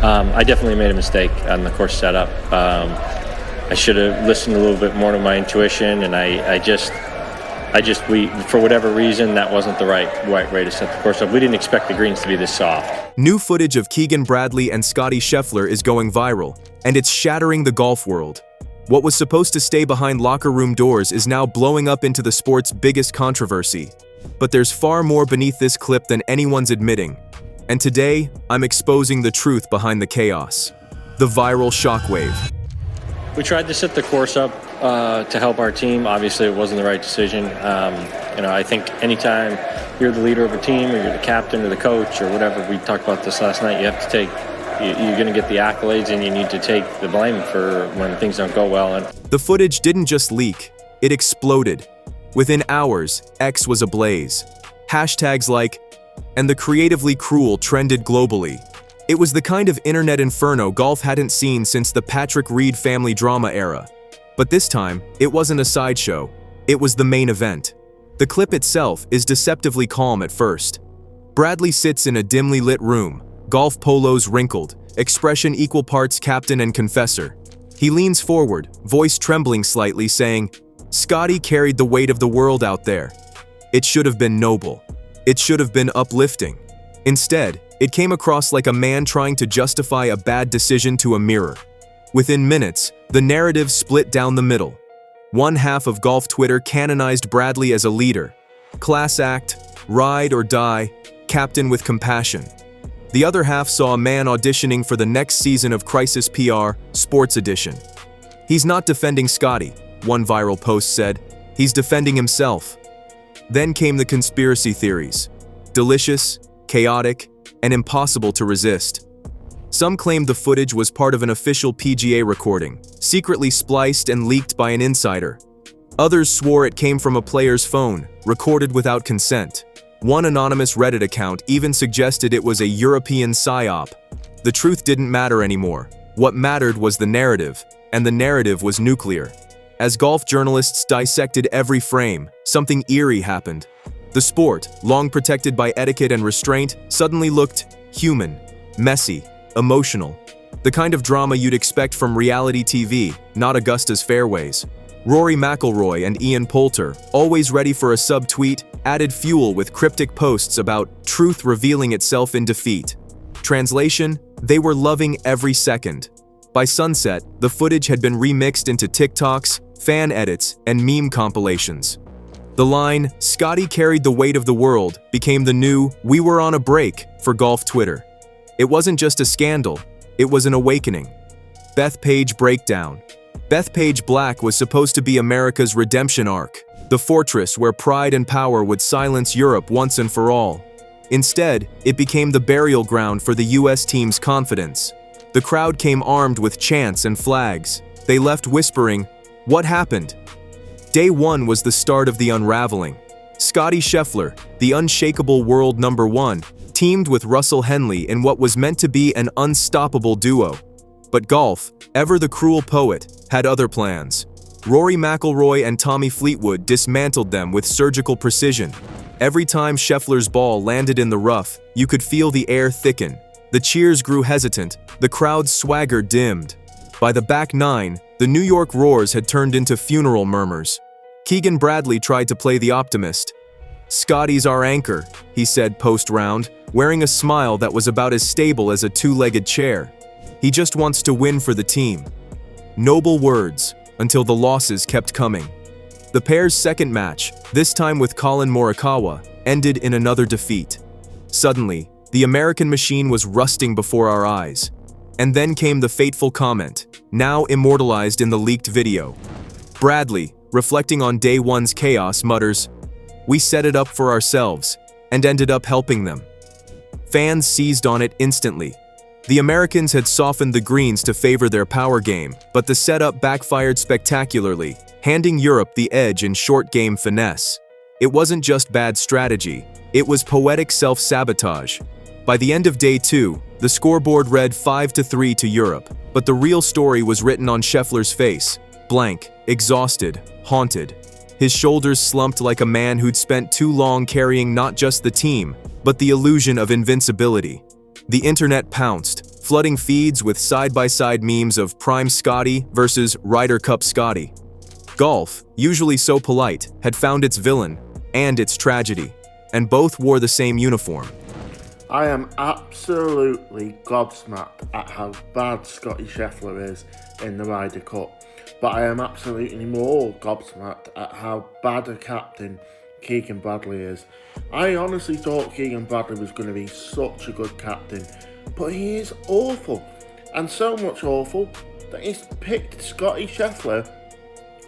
I definitely made a mistake on the course setup. I should have listened a little bit more to my intuition, and we, for whatever reason, that wasn't the right way to set the course up. We didn't expect the greens to be this soft. New footage of Keegan Bradley and Scottie Scheffler is going viral, and it's shattering the golf world. What was supposed to stay behind locker room doors is now blowing up into the sport's biggest controversy. But there's far more beneath this clip than anyone's admitting. And today, I'm exposing the truth behind the chaos. The viral shockwave. We tried to set the course up to help our team. Obviously, it wasn't the right decision. I think anytime you're the leader of a team, or you're the captain or the coach or whatever, we talked about this last night, you have to take, you're going to get the accolades, and you need to take the blame for when things don't go well. And the footage didn't just leak, it exploded. Within hours, X was ablaze. Hashtags like, "and the creatively cruel" trended globally. It was the kind of internet inferno golf hadn't seen since the Patrick Reed family drama era. But this time, it wasn't a sideshow. It was the main event. The clip itself is deceptively calm at first. Bradley sits in a dimly lit room, golf polos wrinkled, expression equal parts captain and confessor. He leans forward, voice trembling slightly, saying, "Scottie carried the weight of the world out there. It should have been noble. It should have been uplifting." Instead, it came across like a man trying to justify a bad decision to a mirror. Within minutes, the narrative split down the middle. One half of golf Twitter canonized Bradley as a leader. Class act, ride or die, captain with compassion. The other half saw a man auditioning for the next season of Crisis PR, Sports Edition. "He's not defending Scottie," one viral post said. "He's defending himself." Then came the conspiracy theories. Delicious, chaotic, and impossible to resist. Some claimed the footage was part of an official PGA recording, secretly spliced and leaked by an insider. Others swore it came from a player's phone, recorded without consent. One anonymous Reddit account even suggested it was a European psyop. The truth didn't matter anymore. What mattered was the narrative, and the narrative was nuclear. As golf journalists dissected every frame, something eerie happened. The sport, long protected by etiquette and restraint, suddenly looked human, messy, emotional. The kind of drama you'd expect from reality TV, not Augusta's fairways. Rory McIlroy and Ian Poulter, always ready for a sub-tweet, added fuel with cryptic posts about truth revealing itself in defeat. Translation: they were loving every second. By sunset, the footage had been remixed into TikToks, fan edits, and meme compilations. The line, "Scottie carried the weight of the world," became the new "we were on a break" for golf Twitter. It wasn't just a scandal, it was an awakening. Bethpage breakdown. Bethpage Black was supposed to be America's redemption arc, the fortress where pride and power would silence Europe once and for all. Instead, it became the burial ground for the US team's confidence. The crowd came armed with chants and flags. They left whispering, "What happened?" Day one was the start of the unraveling. Scottie Scheffler, the unshakable world number one, teamed with Russell Henley in what was meant to be an unstoppable duo. But golf, ever the cruel poet, had other plans. Rory McIlroy and Tommy Fleetwood dismantled them with surgical precision. Every time Scheffler's ball landed in the rough, you could feel the air thicken. The cheers grew hesitant, the crowd's swagger dimmed. By the back nine, the New York roars had turned into funeral murmurs. Keegan Bradley tried to play the optimist. "Scottie's our anchor," he said post-round, wearing a smile that was about as stable as a two-legged chair. "He just wants to win for the team." Noble words, until the losses kept coming. The pair's second match, this time with Colin Morikawa, ended in another defeat. Suddenly, the American machine was rusting before our eyes. And then came the fateful comment, now immortalized in the leaked video. Bradley, reflecting on day one's chaos, mutters, "We set it up for ourselves, and ended up helping them." Fans seized on it instantly. The Americans had softened the greens to favor their power game, but the setup backfired spectacularly, handing Europe the edge in short game finesse. It wasn't just bad strategy, it was poetic self-sabotage. By the end of day two, the scoreboard read 5-3 to Europe, but the real story was written on Scheffler's face, blank, exhausted, haunted. His shoulders slumped like a man who'd spent too long carrying not just the team, but the illusion of invincibility. The internet pounced, flooding feeds with side-by-side memes of Prime Scottie versus Ryder Cup Scottie. Golf, usually so polite, had found its villain and its tragedy, and both wore the same uniform. I am absolutely gobsmacked at how bad Scottie Scheffler is in the Ryder Cup, but I am absolutely more gobsmacked at how bad a captain Keegan Bradley is. I honestly thought Keegan Bradley was going to be such a good captain, but he is awful, and so much awful that he's picked Scottie Scheffler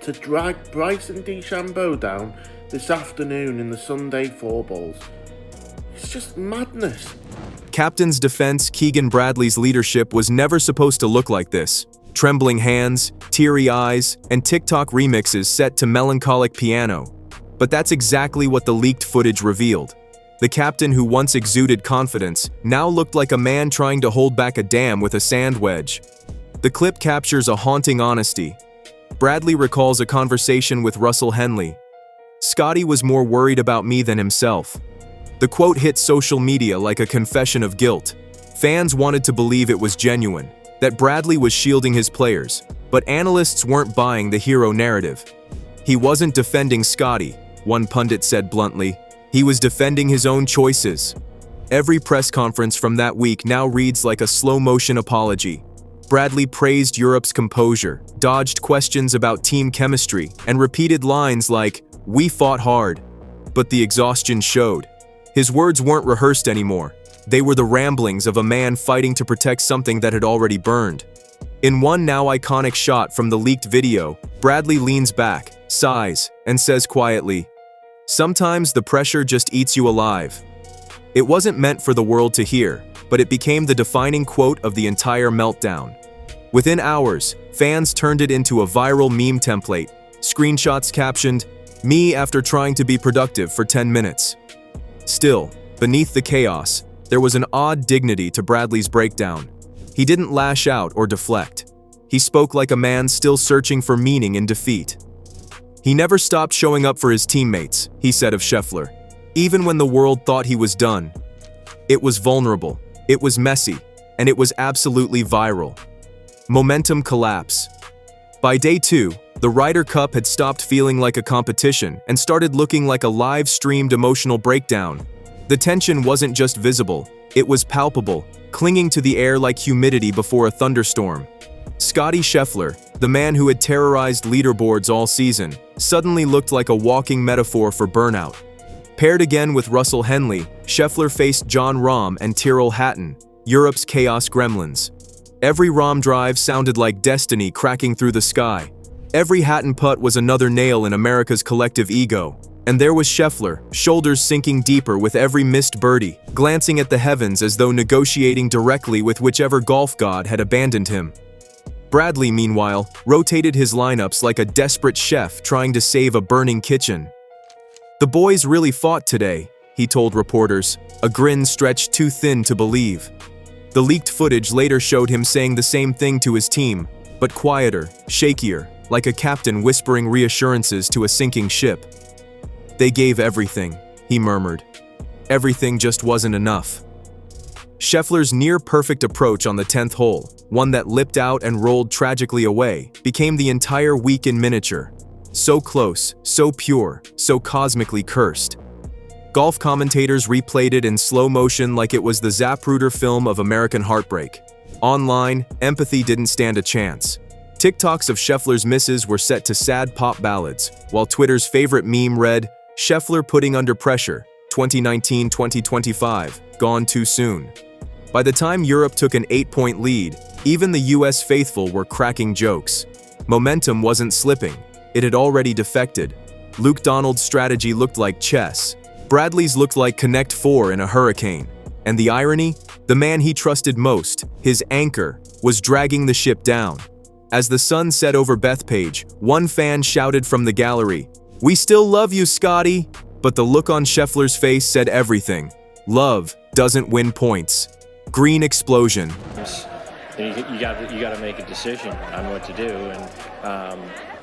to drag Bryson DeChambeau down this afternoon in the Sunday four balls. It's just madness. Captain's defense, Keegan Bradley's leadership was never supposed to look like this. Trembling hands, teary eyes, and TikTok remixes set to melancholic piano. But that's exactly what the leaked footage revealed. The captain who once exuded confidence now looked like a man trying to hold back a dam with a sand wedge. The clip captures a haunting honesty. Bradley recalls a conversation with Russell Henley. "Scottie was more worried about me than himself." The quote hit social media like a confession of guilt. Fans wanted to believe it was genuine, that Bradley was shielding his players, but analysts weren't buying the hero narrative. "He wasn't defending Scottie," one pundit said bluntly. "He was defending his own choices." Every press conference from that week now reads like a slow-motion apology. Bradley praised Europe's composure, dodged questions about team chemistry, and repeated lines like, "We fought hard." But the exhaustion showed. His words weren't rehearsed anymore. They were the ramblings of a man fighting to protect something that had already burned. In one now iconic shot from the leaked video, Bradley leans back, sighs, and says quietly, "Sometimes the pressure just eats you alive." It wasn't meant for the world to hear, but it became the defining quote of the entire meltdown. Within hours, fans turned it into a viral meme template, screenshots captioned, "Me after trying to be productive for 10 minutes." Still, beneath the chaos, there was an odd dignity to Bradley's breakdown. He didn't lash out or deflect. He spoke like a man still searching for meaning in defeat. "He never stopped showing up for his teammates," he said of Scheffler, "even when the world thought he was done." It was vulnerable, it was messy, and it was absolutely viral. Momentum collapse. By day 2, the Ryder Cup had stopped feeling like a competition and started looking like a live-streamed emotional breakdown. The tension wasn't just visible, it was palpable, clinging to the air like humidity before a thunderstorm. Scottie Scheffler, the man who had terrorized leaderboards all season, suddenly looked like a walking metaphor for burnout. Paired again with Russell Henley, Scheffler faced Jon Rahm and Tyrrell Hatton, Europe's chaos gremlins. Every Rahm drive sounded like destiny cracking through the sky. Every Hatton putt was another nail in America's collective ego. And there was Scheffler, shoulders sinking deeper with every missed birdie, glancing at the heavens as though negotiating directly with whichever golf god had abandoned him. Bradley, meanwhile, rotated his lineups like a desperate chef trying to save a burning kitchen. "The boys really fought today," he told reporters, a grin stretched too thin to believe. The leaked footage later showed him saying the same thing to his team, but quieter, shakier, like a captain whispering reassurances to a sinking ship. "They gave everything," he murmured. "Everything just wasn't enough." Scheffler's near-perfect approach on the 10th hole, one that lipped out and rolled tragically away, became the entire week in miniature. So close, so pure, so cosmically cursed. Golf commentators replayed it in slow motion like it was the Zapruder film of American heartbreak. Online, empathy didn't stand a chance. TikToks of Scheffler's misses were set to sad pop ballads, while Twitter's favorite meme read, "Scheffler putting under pressure, 2019-2025, gone too soon." By the time Europe took an 8-point lead, even the US faithful were cracking jokes. Momentum wasn't slipping, it had already defected. Luke Donald's strategy looked like chess. Bradley's looked like Connect 4 in a hurricane. And the irony? The man he trusted most, his anchor, was dragging the ship down. As the sun set over Bethpage, one fan shouted from the gallery, "We still love you, Scottie!" But the look on Scheffler's face said everything. Love doesn't win points. Green explosion. you got to make a decision on what to do. And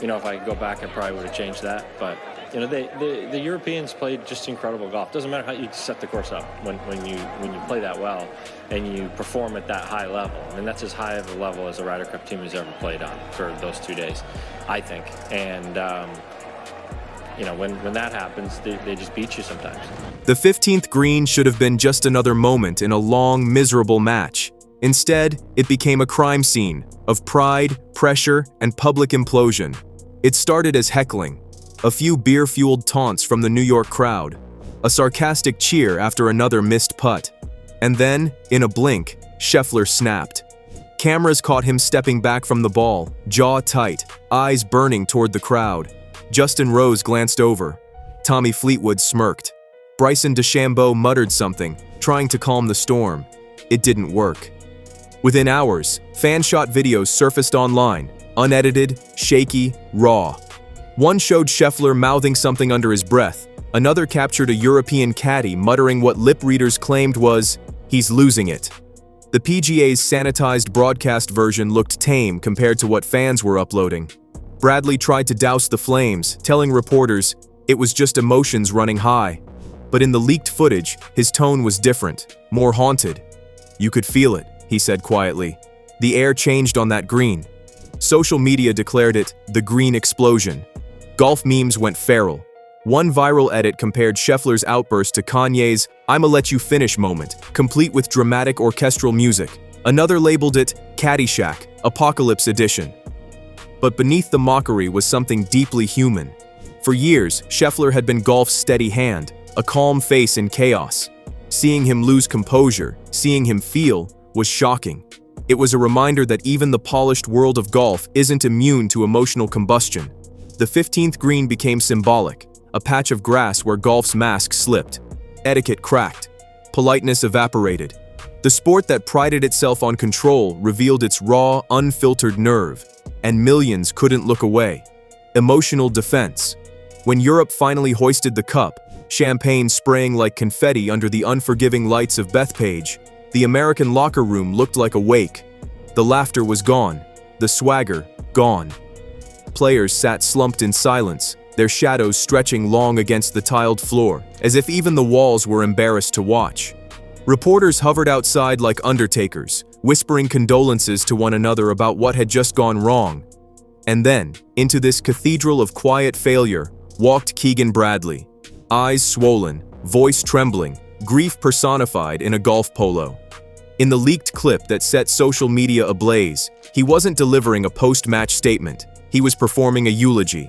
if I could go back, I probably would have changed that. But the Europeans played just incredible golf. Doesn't matter how you set the course up when you play that well and you perform at that high level. I mean, that's as high of a level as a Ryder Cup team has ever played on for those 2 days, I think. And when that happens, they just beat you sometimes. The 15th green should have been just another moment in a long, miserable match. Instead, it became a crime scene of pride, pressure, and public implosion. It started as heckling, a few beer-fueled taunts from the New York crowd, a sarcastic cheer after another missed putt. And then, in a blink, Scheffler snapped. Cameras caught him stepping back from the ball, jaw tight, eyes burning toward the crowd. Justin Rose glanced over. Tommy Fleetwood smirked. Bryson DeChambeau muttered something, trying to calm the storm. It didn't work. Within hours, fan-shot videos surfaced online, unedited, shaky, raw. One showed Scheffler mouthing something under his breath. Another captured a European caddy muttering what lip readers claimed was, "He's losing it." The PGA's sanitized broadcast version looked tame compared to what fans were uploading. Bradley tried to douse the flames, telling reporters it was just emotions running high. But in the leaked footage, his tone was different, more haunted. "You could feel it," he said quietly. "The air changed on that green." Social media declared it the green explosion. Golf memes went feral. One viral edit compared Scheffler's outburst to Kanye's "I'ma let you finish" moment, complete with dramatic orchestral music. Another labeled it Caddyshack, Apocalypse Edition. But beneath the mockery was something deeply human. For years, Scheffler had been golf's steady hand, a calm face in chaos. Seeing him lose composure, seeing him feel, was shocking. It was a reminder that even the polished world of golf isn't immune to emotional combustion. The 15th green became symbolic, a patch of grass where golf's mask slipped. Etiquette cracked. Politeness evaporated. The sport that prided itself on control revealed its raw, unfiltered nerve, and millions couldn't look away. Emotional defense. When Europe finally hoisted the cup, champagne spraying like confetti under the unforgiving lights of Bethpage, the American locker room looked like a wake. The laughter was gone, the swagger gone. Players sat slumped in silence, their shadows stretching long against the tiled floor, as if even the walls were embarrassed to watch. Reporters hovered outside like undertakers, whispering condolences to one another about what had just gone wrong. And then, into this cathedral of quiet failure, walked Keegan Bradley. Eyes swollen, voice trembling, grief personified in a golf polo. In the leaked clip that set social media ablaze, he wasn't delivering a post-match statement, he was performing a eulogy.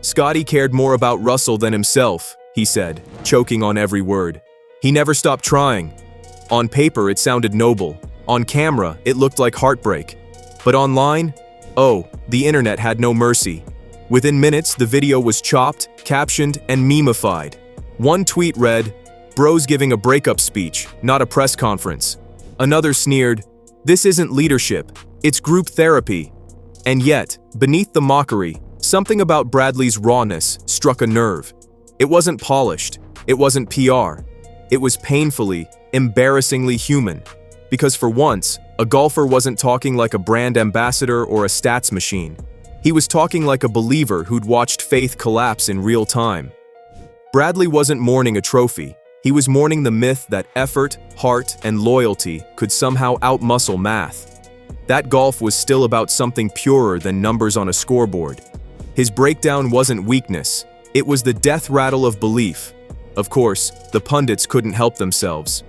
"Scottie cared more about Russell than himself," he said, choking on every word. "He never stopped trying." On paper, it sounded noble. On camera, it looked like heartbreak. But online? Oh, the internet had no mercy. Within minutes, the video was chopped, captioned, and memified. One tweet read, "Bros giving a breakup speech, not a press conference." Another sneered, "This isn't leadership, it's group therapy." And yet, beneath the mockery, something about Bradley's rawness struck a nerve. It wasn't polished, it wasn't PR. It was painfully, embarrassingly human. Because for once, a golfer wasn't talking like a brand ambassador or a stats machine. He was talking like a believer who'd watched faith collapse in real time. Bradley wasn't mourning a trophy. He was mourning the myth that effort, heart, and loyalty could somehow outmuscle math. That golf was still about something purer than numbers on a scoreboard. His breakdown wasn't weakness. It was the death rattle of belief. Of course, the pundits couldn't help themselves.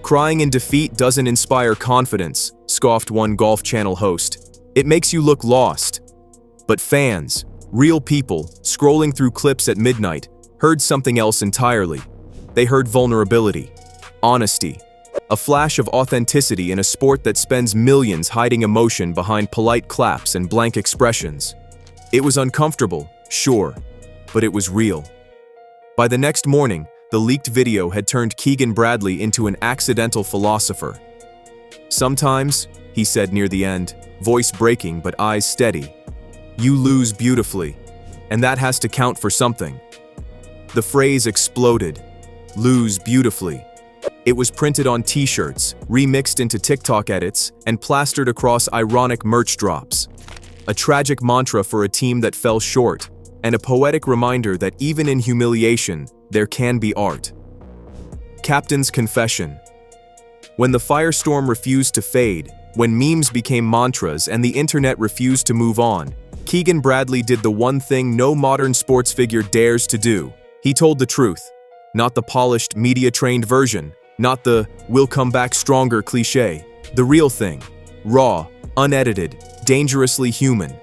"Crying in defeat doesn't inspire confidence," scoffed one Golf Channel host. "It makes you look lost." But fans, real people, scrolling through clips at midnight, heard something else entirely. They heard vulnerability, honesty, a flash of authenticity in a sport that spends millions hiding emotion behind polite claps and blank expressions. It was uncomfortable, sure, but it was real. By the next morning, the leaked video had turned Keegan Bradley into an accidental philosopher. "Sometimes," he said near the end, voice breaking but eyes steady, "you lose beautifully, and that has to count for something." The phrase exploded. Lose beautifully. It was printed on t-shirts, remixed into TikTok edits, and plastered across ironic merch drops. A tragic mantra for a team that fell short, and a poetic reminder that even in humiliation, there can be art. Captain's confession. When the firestorm refused to fade, when memes became mantras and the internet refused to move on, Keegan Bradley did the one thing no modern sports figure dares to do. He told the truth. Not the polished, media-trained version, not the "we'll come back stronger" cliché. The real thing. Raw, unedited, dangerously human.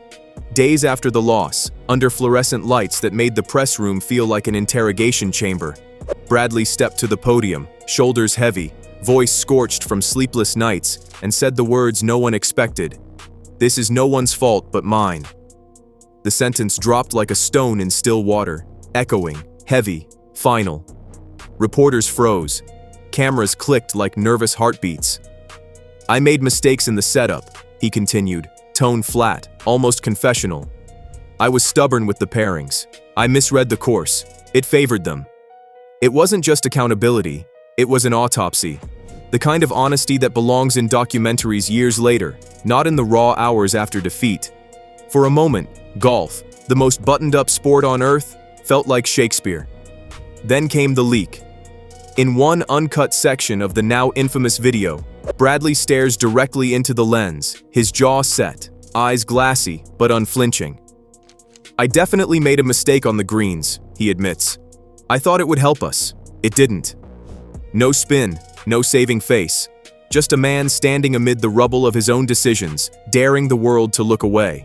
Days after the loss, under fluorescent lights that made the press room feel like an interrogation chamber, Bradley stepped to the podium, shoulders heavy, voice scorched from sleepless nights, and said the words no one expected. "This is no one's fault but mine." The sentence dropped like a stone in still water, echoing, heavy, final. Reporters froze. Cameras clicked like nervous heartbeats. "I made mistakes in the setup," he continued, tone flat, almost confessional. "I was stubborn with the pairings. I misread the course. It favored them." It wasn't just accountability, it was an autopsy. The kind of honesty that belongs in documentaries years later, not in the raw hours after defeat. For a moment, golf, the most buttoned-up sport on earth, felt like Shakespeare. Then came the leak. In one uncut section of the now infamous video, Bradley stares directly into the lens, his jaw set, eyes glassy but unflinching. "I definitely made a mistake on the greens," he admits. "I thought it would help us. It didn't." No spin, no saving face. Just a man standing amid the rubble of his own decisions, daring the world to look away.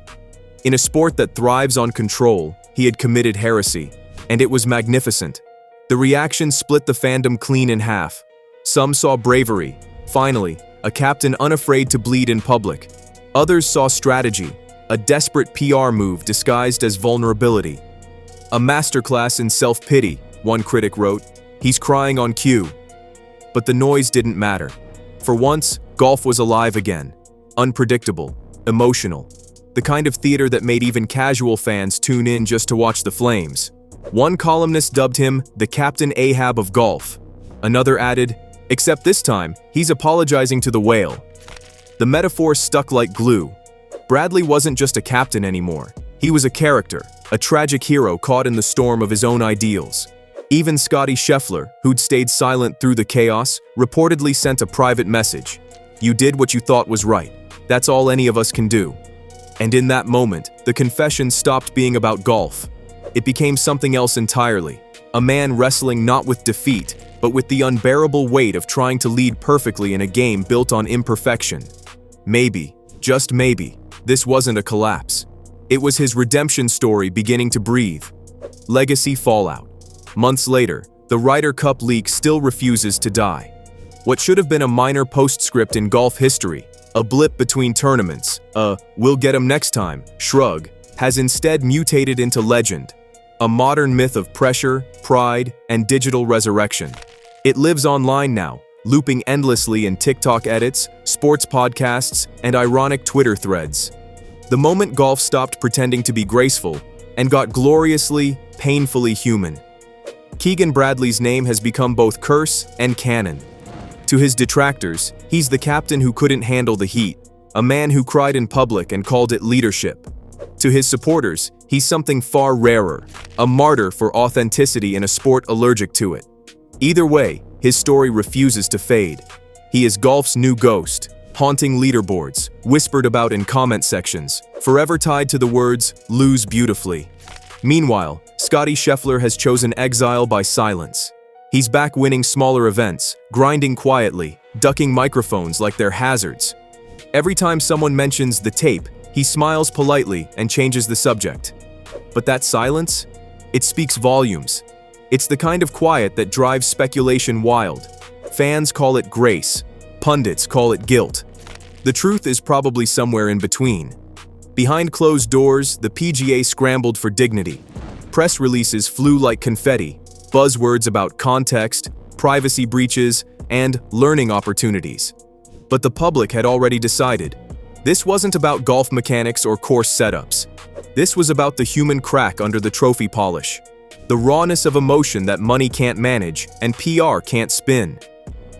In a sport that thrives on control, he had committed heresy, and it was magnificent. The reaction split the fandom clean in half. Some saw bravery, finally, a captain unafraid to bleed in public. Others saw strategy, a desperate PR move disguised as vulnerability. "A masterclass in self-pity," one critic wrote. "He's crying on cue." But the noise didn't matter. For once, golf was alive again. Unpredictable, emotional. The kind of theater that made even casual fans tune in just to watch the flames. One columnist dubbed him the Captain Ahab of golf. Another added, "Except this time, he's apologizing to the whale." The metaphor stuck like glue. Bradley wasn't just a captain anymore. He was a character, a tragic hero caught in the storm of his own ideals. Even Scottie Scheffler, who'd stayed silent through the chaos, reportedly sent a private message. "You did what you thought was right. That's all any of us can do." And in that moment, the confession stopped being about golf. It became something else entirely. A man wrestling not with defeat, but with the unbearable weight of trying to lead perfectly in a game built on imperfection. Maybe, just maybe, this wasn't a collapse. It was his redemption story beginning to breathe. Legacy fallout. Months later, the Ryder Cup leak still refuses to die. What should have been a minor postscript in golf history, a blip between tournaments, a "we'll get 'em next time" shrug, has instead mutated into legend. A modern myth of pressure, pride, and digital resurrection. It lives online now, looping endlessly in TikTok edits, sports podcasts, and ironic Twitter threads. The moment golf stopped pretending to be graceful and got gloriously, painfully human. Keegan Bradley's name has become both curse and canon. To his detractors, he's the captain who couldn't handle the heat, a man who cried in public and called it leadership. To his supporters, he's something far rarer, a martyr for authenticity in a sport allergic to it. Either way, his story refuses to fade. He is golf's new ghost, haunting leaderboards, whispered about in comment sections, forever tied to the words, "lose beautifully." Meanwhile, Scottie Scheffler has chosen exile by silence. He's back winning smaller events, grinding quietly, ducking microphones like they're hazards. Every time someone mentions the tape, he smiles politely and changes the subject. But that silence? It speaks volumes. It's the kind of quiet that drives speculation wild. Fans call it grace. Pundits call it guilt. The truth is probably somewhere in between. Behind closed doors, the PGA scrambled for dignity. Press releases flew like confetti, buzzwords about context, privacy breaches, and learning opportunities. But the public had already decided. This wasn't about golf mechanics or course setups. This was about the human crack under the trophy polish. The rawness of emotion that money can't manage and PR can't spin.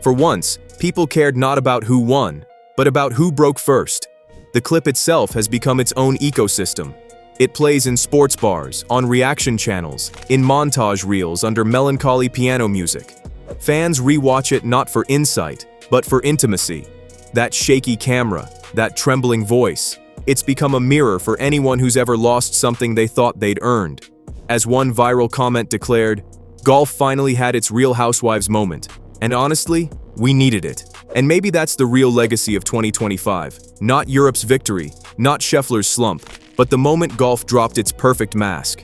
For once, people cared not about who won, but about who broke first. The clip itself has become its own ecosystem. It plays in sports bars, on reaction channels, in montage reels under melancholy piano music. Fans rewatch it not for insight, but for intimacy. That shaky camera, that trembling voice, it's become a mirror for anyone who's ever lost something they thought they'd earned. As one viral comment declared, golf finally had its Real Housewives moment. And honestly, we needed it. And maybe that's the real legacy of 2025. Not Europe's victory, not Scheffler's slump, but the moment golf dropped its perfect mask.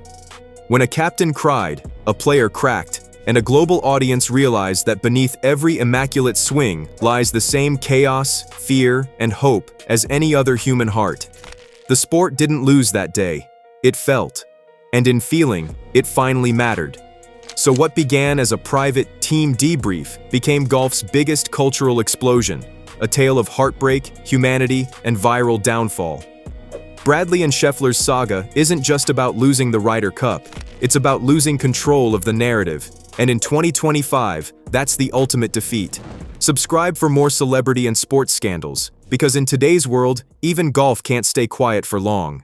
When a captain cried, a player cracked, and a global audience realized that beneath every immaculate swing lies the same chaos, fear, and hope as any other human heart. The sport didn't lose that day. It felt. And in feeling, it finally mattered. So what began as a private team debrief became golf's biggest cultural explosion, a tale of heartbreak, humanity, and viral downfall. Bradley and Scheffler's saga isn't just about losing the Ryder Cup, it's about losing control of the narrative. And in 2025, that's the ultimate defeat. Subscribe for more celebrity and sports scandals, because in today's world, even golf can't stay quiet for long.